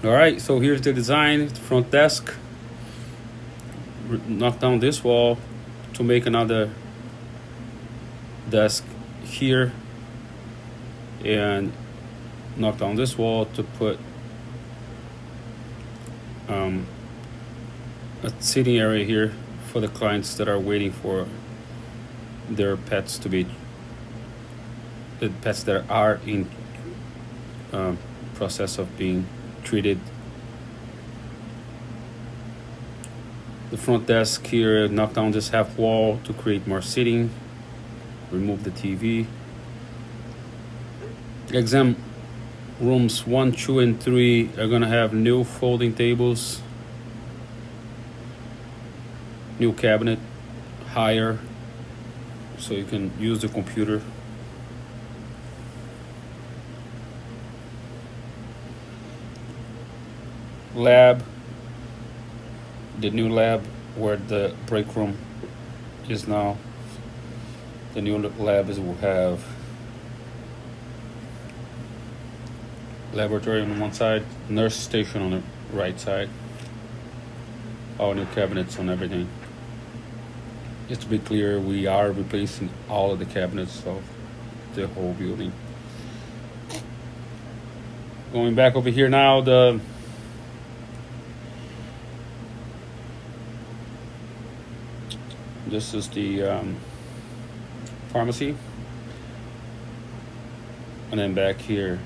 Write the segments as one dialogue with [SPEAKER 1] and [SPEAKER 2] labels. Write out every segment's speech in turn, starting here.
[SPEAKER 1] All right, so here's the design, front desk. Knock down this wall to make another desk here, and knock down this wall to put a sitting area here for the clients that are waiting for their pets to be the pets that are in process of being treated. The front desk here, knock down this half wall to create more seating. Remove the TV. Exam rooms 1, 2, and 3 are gonna have new folding tables, new cabinet, higher, so you can use the computer. Lab, the new lab where the break room is now. The new lab will have laboratory on one side, nurse station on the right side. All new cabinets on everything. Just to be clear, we are replacing all of the cabinets of the whole building. Going back over here now, this is the pharmacy, and then back here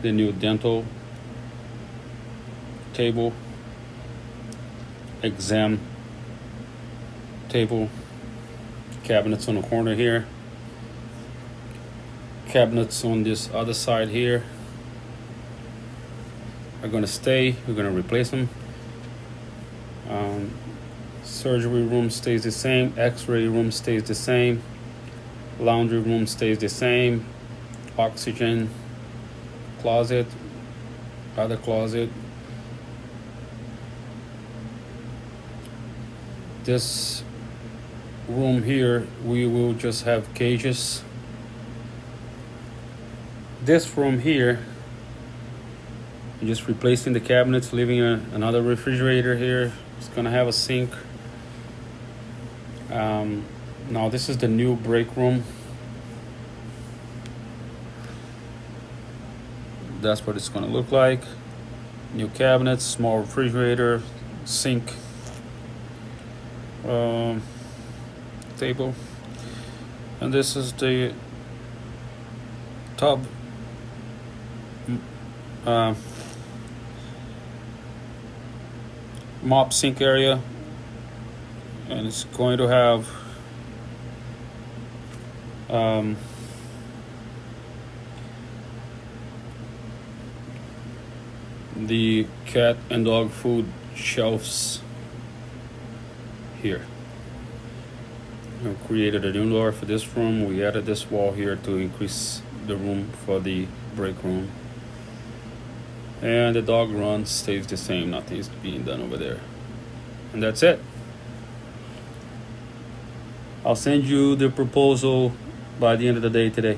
[SPEAKER 1] the new dental table, exam table, cabinets on the corner here, cabinets on this other side here are going to stay. We're going to replace them. Surgery room stays the same, x-ray room stays the same, laundry room stays the same, oxygen closet, other closet. This room here, we will just have cages. This room here, just replacing the cabinets, leaving another refrigerator here. It's gonna have a sink. Now this is the new break room. That's what it's gonna look like. New cabinets, small refrigerator, sink, table, and this is the tub. Mop sink area, and it's going to have the cat and dog food shelves here. We created a new door for this room. We added this wall here to increase the room for the break room. And the dog run stays the same, nothing's being done over there. And that's it. I'll send you the proposal by the end of the day today.